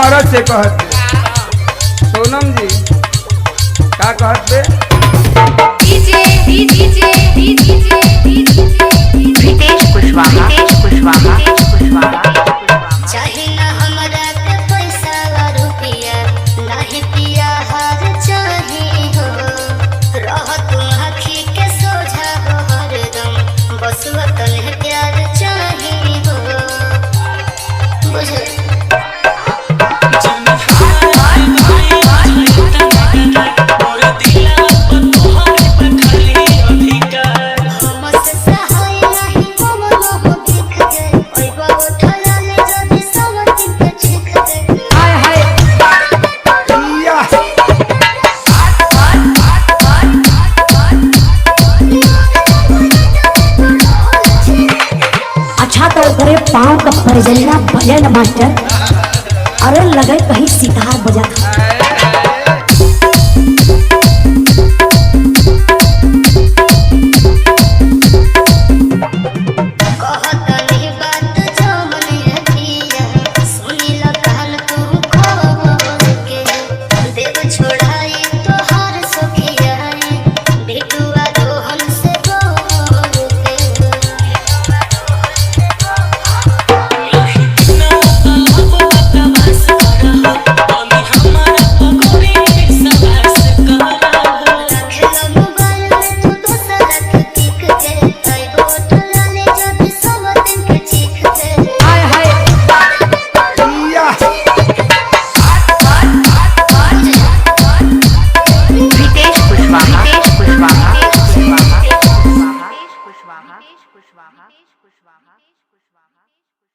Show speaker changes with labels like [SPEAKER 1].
[SPEAKER 1] मरद से कहत सोनम जी का कहत बे
[SPEAKER 2] रितेश कुशवाहा
[SPEAKER 3] चाहे ना हमरा के पैसा वा रुपया नाही पिया हार चाहे हो रह तू आँखी के सोझा हो हरदम बस वतन है प्यार चाहे हो बुझ
[SPEAKER 4] पाँव का परजनिया भजन मास्टर अरे लगे कहीं सितार बजा था।